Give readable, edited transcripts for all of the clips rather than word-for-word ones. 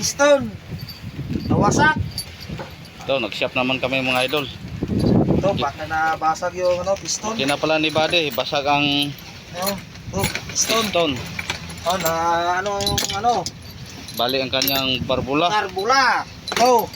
piston. Nawasak. Ito, nag-shop naman kami mga idol. Ito, baka nabasag yung piston. Okay na pala ni Buddy, basag ang Piston. piston. Yung Bali ang kanyang barbula. karbula. Ito.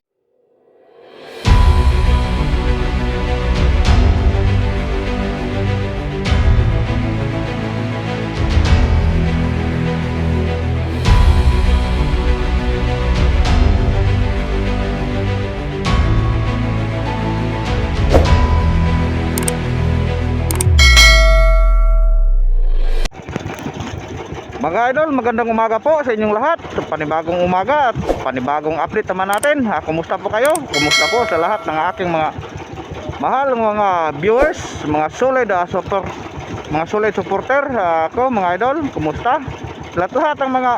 Mga idol, magandang umaga po sa inyong lahat. Panibagong umaga at panibagong update naman natin. Kumusta po kayo? Kumusta po sa lahat ng aking mga mahal mga viewers, mga solid supporter ako mga idol. Kumusta? Lahat ng mga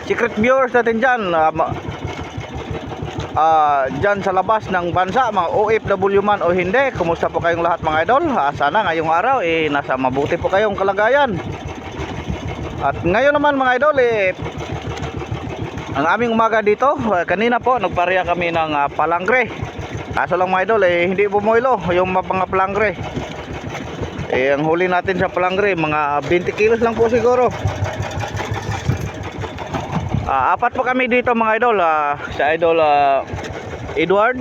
secret viewers natin dyan, dyan sa labas ng bansa, mga OFW man o hindi. Kumusta po kayong lahat mga idol? Sana ngayong araw nasa mabuti po kayong kalagayan. At ngayon naman mga idol, ang aming umaga dito, kanina po nagpareha kami ng palangre. Kaso lang mga idol, hindi bumuelo yung mga palangre. Ang huli natin sa palangre, mga 20 kilos lang po siguro. Apat po kami dito mga idol, si idol Edward,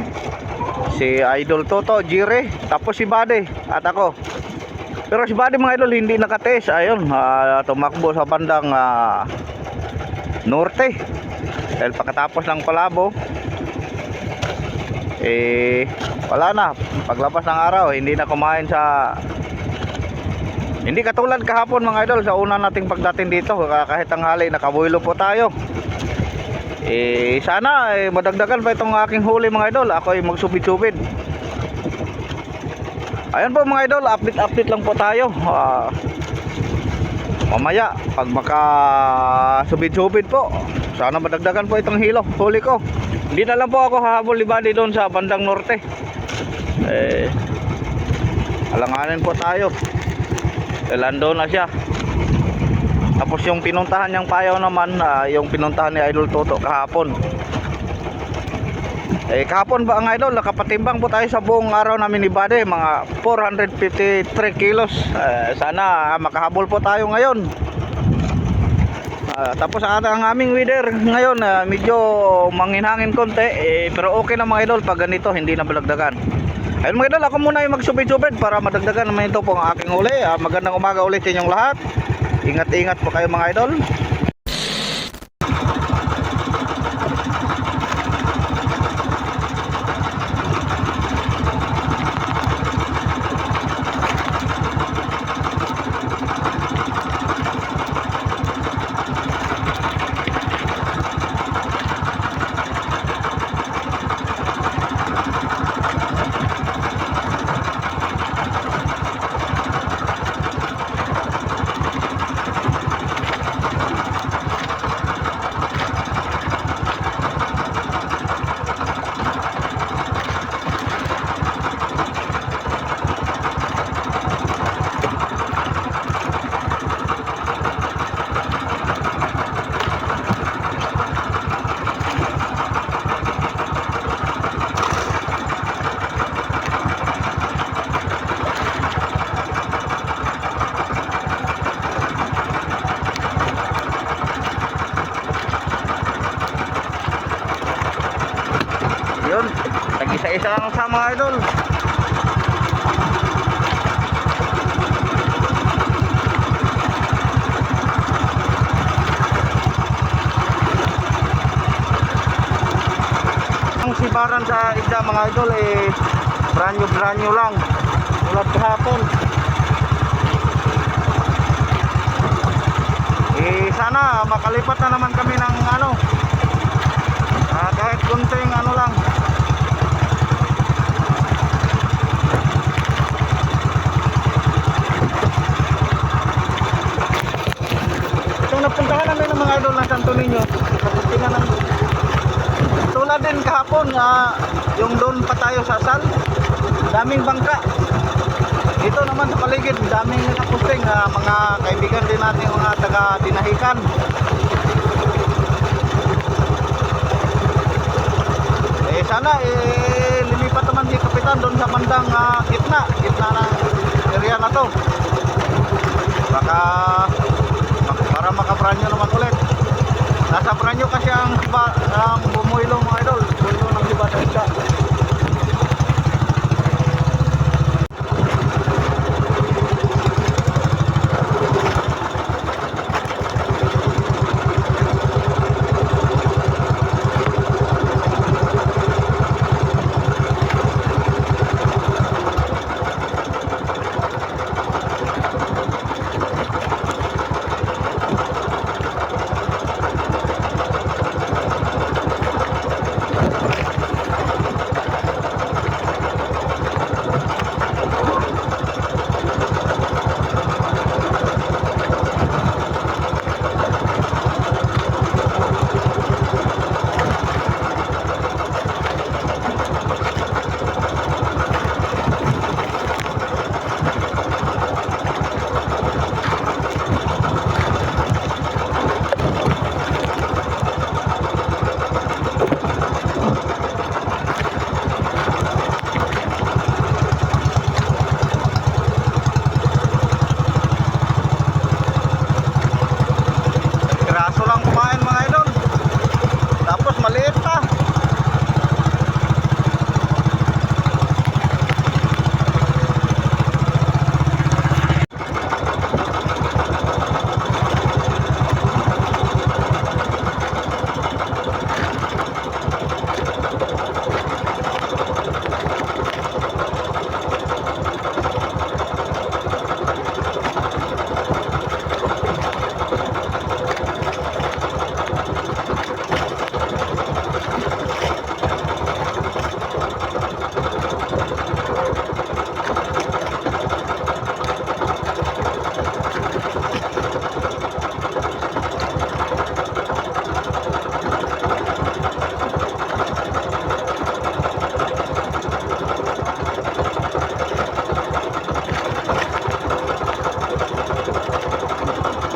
si idol Toto, Jire, tapos si Buddy at ako. Pero si Buddy mga idol hindi nakatest. Ayun, tumakbo sa bandang norte. Dahil pagkatapos ng palabo, wala na. Paglabas ng araw, hindi na kumain sa... Hindi katulad kahapon mga idol, sa una nating pagdating dito, kahit tanghali nakabuelo po tayo. Sana madagdagan pa itong aking huli mga idol. Ako ay magsubid-subid. Ayan po mga idol, update lang po tayo. Mamaya pag makasubid-subid po, sana madagdagan po itong huli ko. Hindi na lang po ako hahabol ni Buddy doon sa bandang norte. Alanganin po tayo. Lando na siya. Tapos yung pinuntahan niyang payaw naman, yung pinuntahan ni Idol Toto kahapon. Kahapon ba ang idol, nakapatimbang po tayo sa buong araw namin ni Buddy, mga 453 kilos. Sana makahabol po tayo ngayon. Tapos ang aming weather ngayon, medyo manghinhangin konti, pero okay na mga idol pag ganito, hindi na balagdagan. Ayun mga idol, ako muna yung magsubid-subid para madagdagan naman ito po ang aking huli. Magandang umaga ulit sa inyong lahat. Ingat-ingat po kayo mga idol. Yun, tag-isa-isa lang sa mga idol. Ang sibaran sa isda mga idol branyo lang tulad kahapon. Sana makalipat na naman kami ng kahit kunting lang. Napuntahan namin ng mga idol ng Santo Niño. Napuntahan namin. Tulad din kahapon, yung doon pa tayo sa Sal, daming bangka. Dito naman sa paligid, daming nakapusting, mga kaibigan din natin, mga taga Dinahican. sana lilipat naman si Kapitan doon sa bandang gitna ng area na to. Baka para makapranyo naman ulit. Nasa pranyo kasi ang bumuilo mga idol. Bumuilo ng siba sa isda. Piraso lang kumain mga idol. Tapos maliit pa.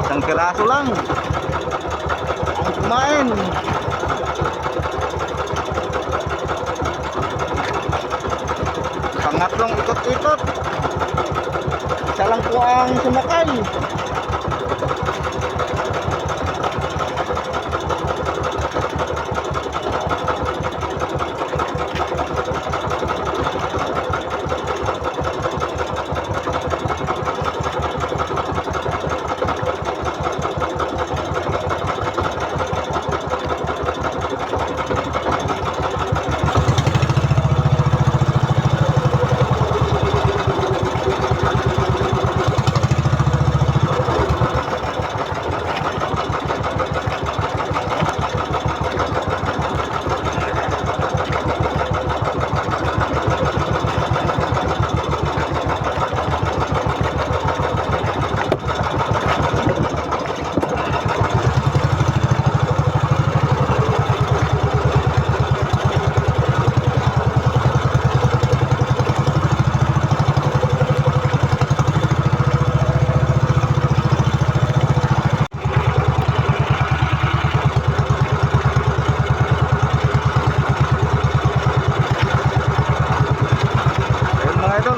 Isang piraso lang ang kumain. Pangatlong ikot-ikot, isa lang po ang sumakay.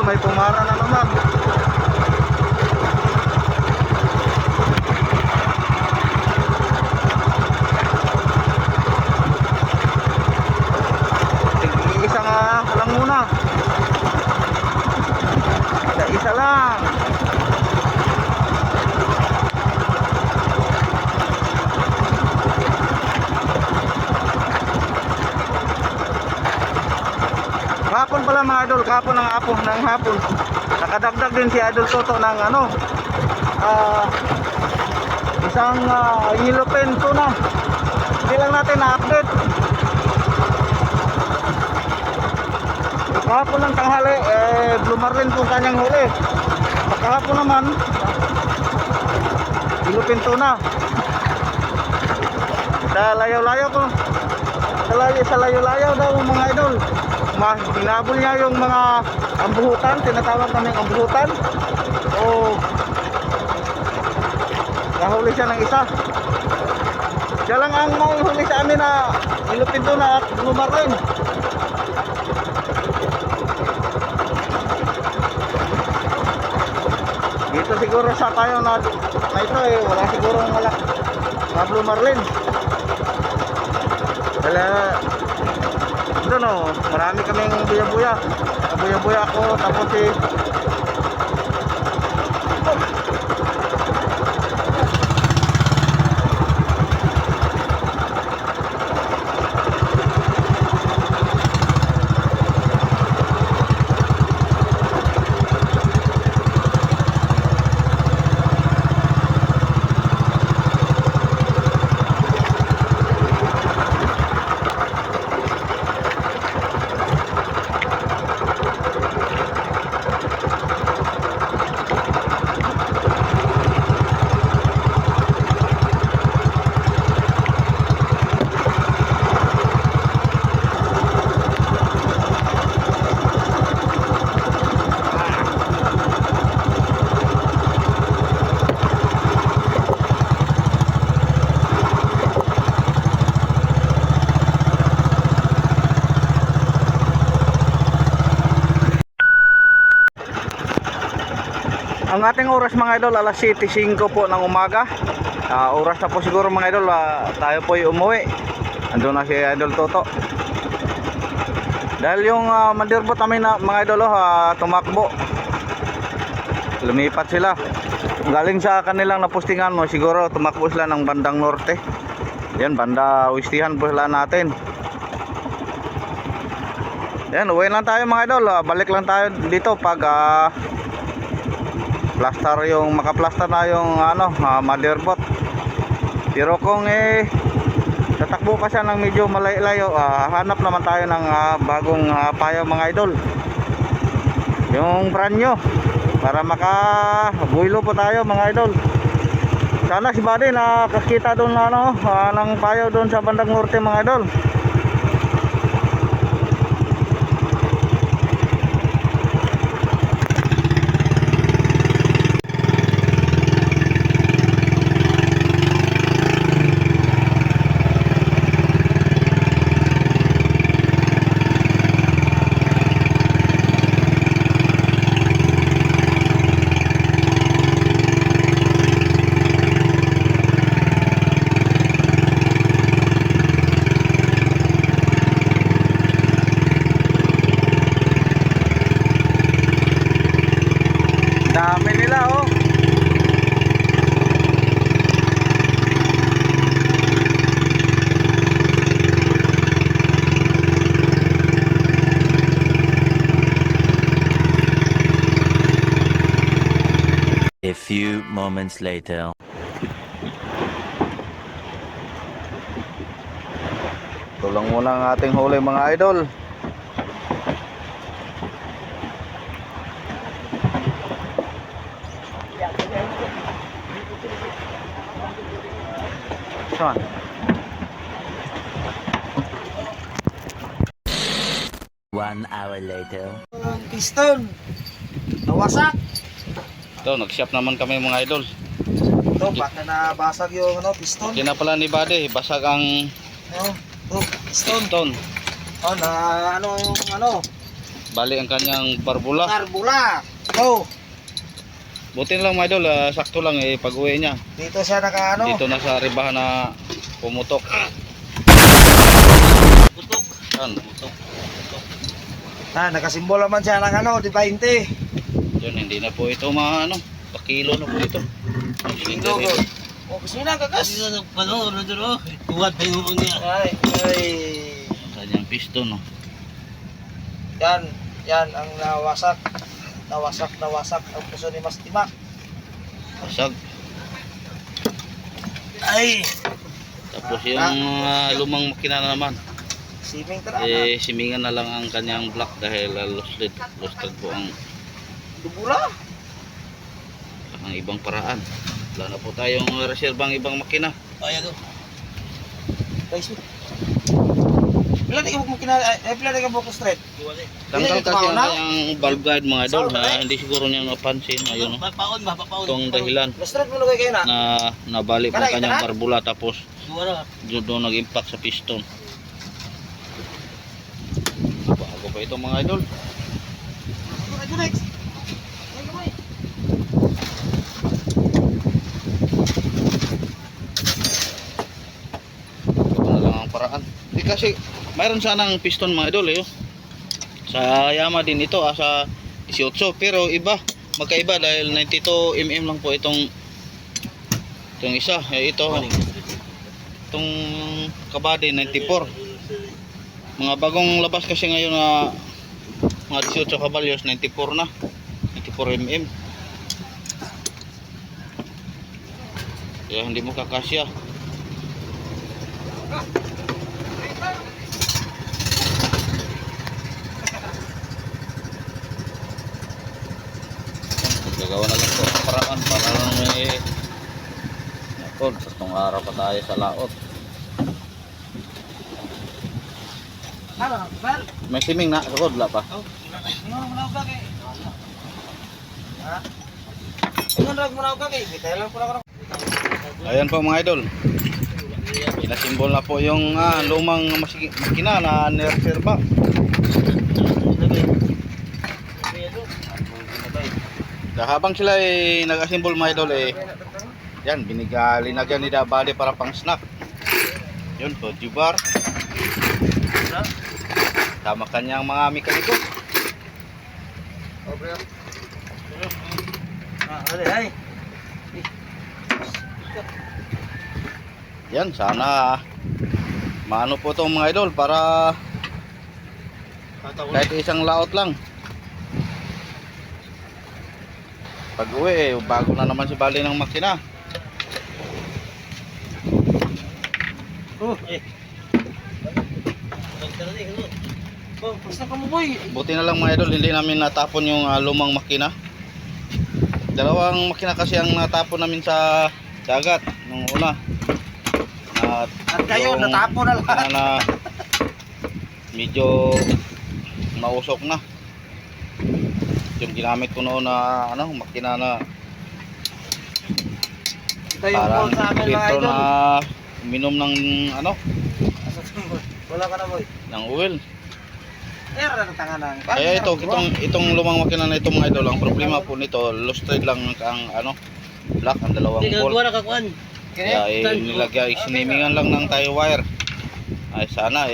May pumara na naman. Isa nga lang muna. Isa lang. Kahapon pala mga idol, kahapon ng hapon. Nakadagdag din si Idol Toto ng isang yellow pen tuna. Hindi lang natin na-update. Kahapon ng tanghali, blue marlin po kanyang huli. Kahapon naman, yellow pen tuna. Sa layaw-layaw ko. Sa layaw-layaw daw mga idol. Hinabol niya yung mga ambuhutan, tinatawag namin ambuhutan. O nahuli siya ng isa. Siya lang ang mahuli sa amin na ilupin to na at blue marlin. Dito siguro sa tayo na ito eh, wala sigurong malak na Blue Marlin. Dala doon oh, marami kaming buya-buya. Buya-buya ako tapos eh ang ating oras mga idol, alas 7:05 po ng umaga. Oras na po siguro mga idol, tayo po yung umuwi. Andun na si Idol Toto. Dahil yung mandirbot namin na mga idol tumakbo. Lumipat sila. Galing sa kanilang napostingan mo, siguro tumakbo sila ng bandang norte. Yan, banda Wistihan po sila natin. Yan, uwi lang tayo mga idol. Balik lang tayo dito pag plaster yung maka-plaster na yung motherboard. Pero kung tatakbo pa siya ng medyo malayo, hanap naman tayo ng bagong payo mga idol. Yung brand new para maka-builo po tayo mga idol. Sana si Buddy nakakita doon ng payo doon sa bandang norte mga idol. Dami nila oh. A few moments later. Tulang muna ang ating huli mga idol. Saan? One hour later. Ang piston. Nawasak. Ito, nag-shop naman kami mga idol. Ito, baka nabasag yung piston. Okay na pala ni Buddy, basag ang Piston. piston. Na yung Bali ang kanyang barbula. karbula. Go. Buti lang mga idol, sakto lang pag-uwi niya. Dito siya Dito na sa ribahan na pumutok. Putok. Yan, putok. Nakasimbolo man siya ng di 20. Yun, hindi na po ito pakilo na po ito. Kilo go. Kasi na kagas. Kuwat pa yung niya. Ay. Kanyang piston no. Yan ang nawasak. Nawasak ang puso ni Mastima. Basag. Ay. Tapos yung lumang makina na naman. Siming tara. Simingan na lang ang kanyang block dahil lusted po ang Dubura. ibang paraan. Wala na po tayong reserbang ibang makina. Ayan o. Guys. Pila di ka mo pila di ka mo straight. Tanggal kasi ang kanyang valve guide mga idol. Sorry, Hindi siguro niya napansin. Ayun no. Papaon ba? Papaon. Itong dahilan Straight mo lugay kayo na. na nabali po ang kanyang barbula tapos Suwara. doon nag-impact sa piston. po ito mga idol. Ito next. Ito na lang ang paraan. Di kasi mayroon sanang piston mga idol eh. Oh. Sa Yamaha din ito sa 18 pero iba, magkaiba dahil 92 mm lang po itong isa. Itong kabady 94. Mga bagong labas kasi ngayon na mga 18 kabalyos 94 na. 94 mm. Kaya hindi mo kakasya. Gagawa na lang po ang paraan para lang may nakod. Tatlong araw pa tayo sa laot. Ano, Bal? May siming na, nakod wala pa. Oh, muna ka kay. Ha? Ingon rag muna ka kay. Bitay lang pula ko. Ayan po mga idol. Inasimbol na po yung lumang makina na nireserba. Habang sila nag-assemble mga idol yan, linagyan ni Dabali para pang snack. Yun po, Jubar. Tama kanyang mga mekaniko. Okay. Ay. Yan, sana maano po itong mga idol para kahit isang laot lang. Pag uwi bago na naman si Bali ng makina. Oh, basta ka mo boy. Buti na lang mga idol, hindi namin natapon yung lumang makina. Dalawang makina kasi ang natapon namin sa dagat nung una. At kayo yung natapon na lahat. na medyo mausok na. Yung ginamit ko noon na makina na Ito yung parang call sa amin mga litro idol. na uminom ng Wala ka na boy. ng oil. Era na tanga nang. Kaya itong lumang makina na ito mga idol, ang problema po nito, lost thread lang ang black, ang dalawang bolt. Gagawa na kakuan. Kaya nilagay, sinimingan lang ng tie wire. Ay sana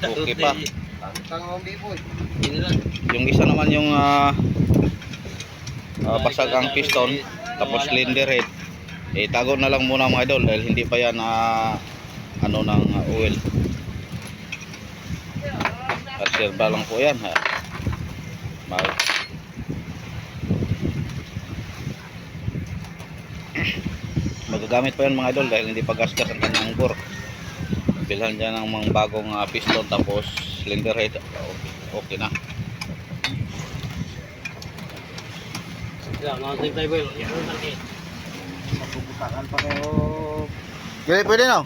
okay pa. Tangong di boy. Yung isa naman yung basag ang piston, tapos cylinder head. Tago na lang muna mga idol dahil hindi pa yan ng oil. Reserva lang po yan. Magagamit pa yan mga idol dahil hindi pa gasgas ang kanyang bore. Bilhan dyan ng mga bagong piston tapos cylinder head. Okay na. Mapuputaan pa kayo. Gili pwede no?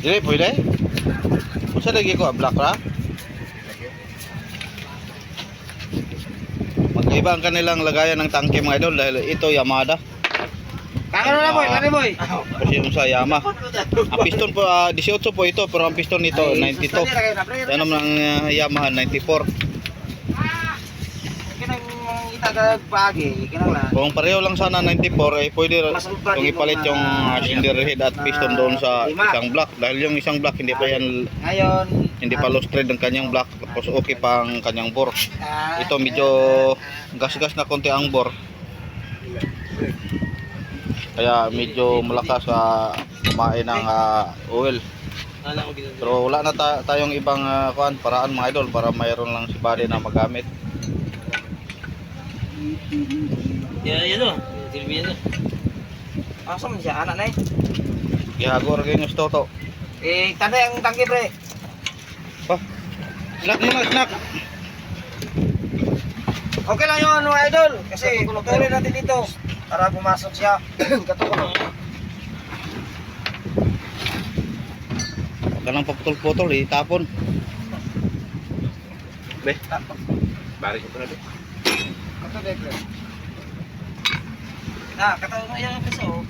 Gili pwede? Masa lagi ko black ra? Magkaiba ang kanilang lagayan ng tangke mga idol dahil ito Yamaha. Kakano na boy, lari boy. Kasi yung sa Yamaha. Ang piston po 18 po ito pero ang piston nito 92. Yan naman ang Yamaha 94. Kinang itagag pagi, kinang lang. Kung pareho lang sana 94 pwede kung ipalit yung cylinder head at piston doon sa isang block dahil yung isang block hindi pa yan Ngayon, hindi pa lost thread ng kanyang block tapos okay pa ang kanyang bore. Ito medyo gas-gas na konti ang bore. Kaya medyo malakas kumain ng oil. Pero wala na tayong ibang paraan mga idol para mayroon lang si Buddy na magamit. Yan o. Silbi yan o. asa man siya anak na eh. Gihagor kayo yung stoto. Tanay ang tangke pre. Snack muna, snack. Okay lang yun mga idol. Kasi patuloy natin dito para pumasok siya. Katuko. Huwag ka nang paputol-putol, itapon. Be. Bari ko na be. Kato dito. Ah, kato mo yung piso.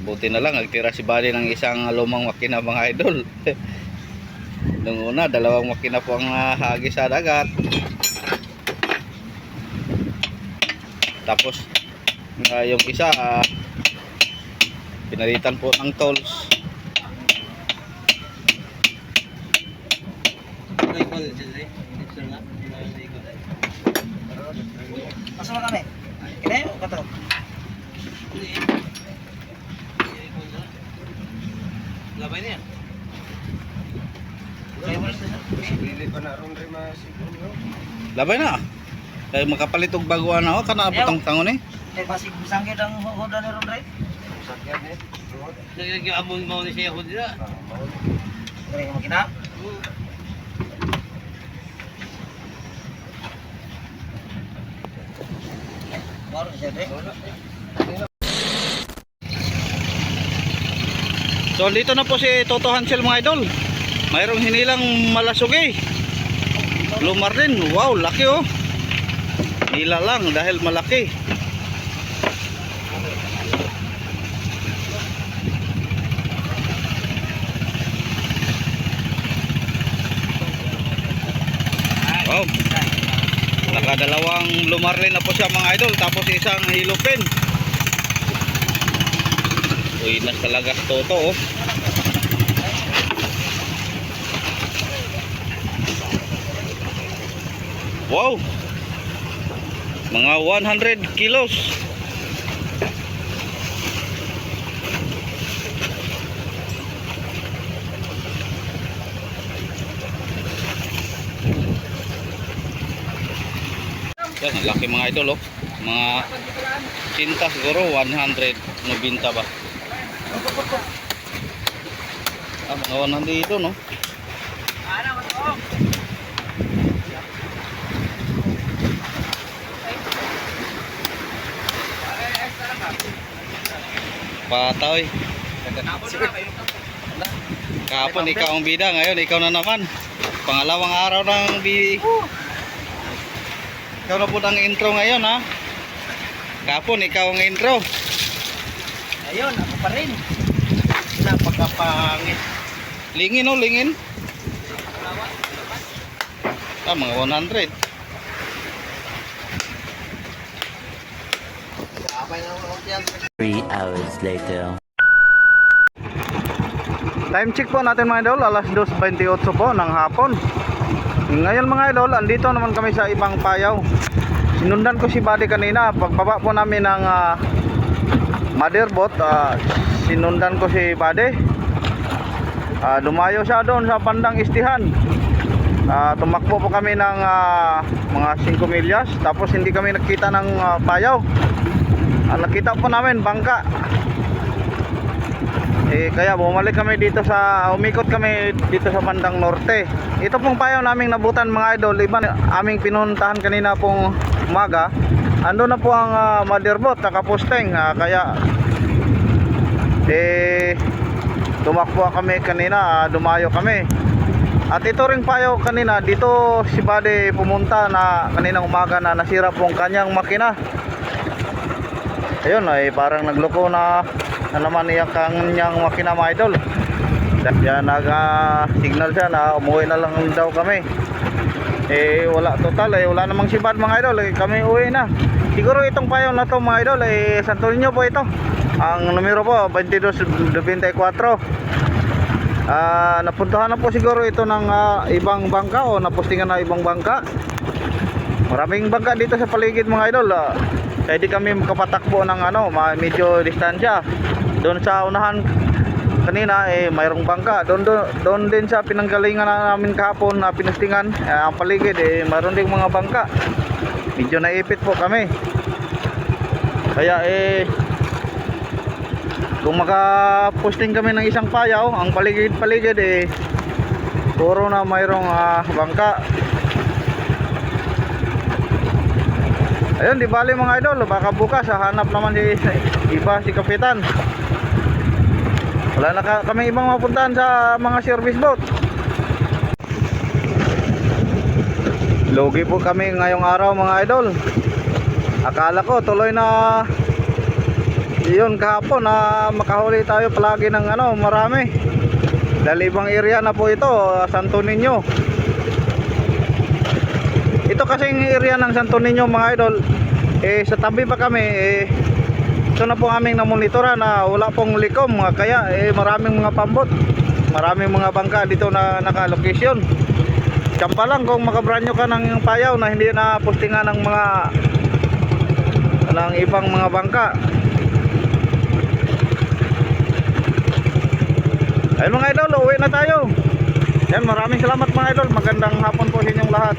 Buti na lang, nagtira si Buddy ng isang lumang makina mga idol. Nung una, dalawang makina po ang hagi sa dagat. Tapos, yung isa, pinalitan po ng tolls. Asa na kami? Kaya o kato? Labay na yan. Kaya mo na. Bili pa na ron rin masiguro. Labay na. Kaya makapalit og baguan ako, kana patong tangon eh. Eh, masig bisangkit ang hoda ni Ron Ray. Sakyan eh. Nag-amon mo ni siya ako dito. Kaya yung makina. Baru siya deh. So dito na po si Toto Hansel mga idol. Mayroong hinilang malasugi. Lumar din. Wow, laki oh. Hila lang dahil malaki. Wow. Nakadalawang lumarlin na po siya mga idol. Tapos isang hilupin. Uy, nas talaga Toto oh. Wow. Mga 100 kilos. Yan, ang laki mga idol oh. Mga cinta siguro 190 ba? Ah, mga 100 dito no. Patoy. Kahapon ikaw ang bida, ngayon ikaw na naman. Pangalawang araw ng ikaw na po ang intro ngayon ha. Kahapon ikaw ang intro. Ayun, ako pa rin. Napakapangit. Lingin oh, lingin. Ah, mga 100. Abay na ako diyan. 3 hours later. Time check po natin mga idol, alas 2:28 po ng hapon. Ngayon mga idol, andito naman kami sa ibang payaw. Sinundan ko si Buddy kanina, pagbaba po namin ng motherboat, sinundan ko si Buddy. Dumayo siya doon sa bandang istihan. Tumakbo po kami ng mga 5 milyas, tapos hindi kami nakita ng payaw. Nakita po namin bangka. Kaya bumalik kami dito umikot kami dito sa bandang norte. Ito pong payaw naming nabutan mga idol, iba aming pinuntahan kanina pong umaga. Ando na po ang motherboat nakaposteng, kaya tumakbo kami kanina, dumayo kami. At ito ring payaw kanina, dito si Buddy pumunta na kaninang umaga na nasira pong kanyang makina. Ayun ay parang nagloko na naman yung kanyang makina mga idol. Kaya nag-signal siya na umuwi na lang daw kami. Wala total, wala namang sibad mga idol, kami uwi na. Siguro itong payaw na to mga idol, Santo Niño po ito. Ang numero po 2224. Napuntahan na po siguro ito ng ibang bangka o napostingan na ibang bangka. Maraming bangka dito sa paligid mga idol. Kaya di kami makapatakbo ng medyo distansya. Doon sa unahan kanina mayroong bangka. Doon din sa pinanggalingan namin kahapon na pinustingan ang paligid mayroon ding mga bangka. Medyo naipit po kami. Kaya kung makaposting kami ng isang payaw, ang paligid puro na mayroong bangka. Ayun, di bali mga idol, baka bukas hanap naman si Kapitan. Wala na kami ibang mapuntahan sa mga service boat. Lugi po kami ngayong araw mga idol. Akala ko tuloy na yun kahapon na makahuli tayo palagi ng marami. Dahil ibang area na po ito, Santo Niño. Ito kasing area ng Santo Niño mga idol, sa tabi pa kami, ito na po aming namonitoran na wala pong likom, kaya maraming mga pambot, maraming mga bangka dito na naka-location. Tsampa lang kung makabranyo ka ng payaw na hindi na postingan ng ibang mga bangka. Ayun mga idol, uwi na tayo. Yan, maraming salamat mga idol. Magandang hapon po sa inyong lahat.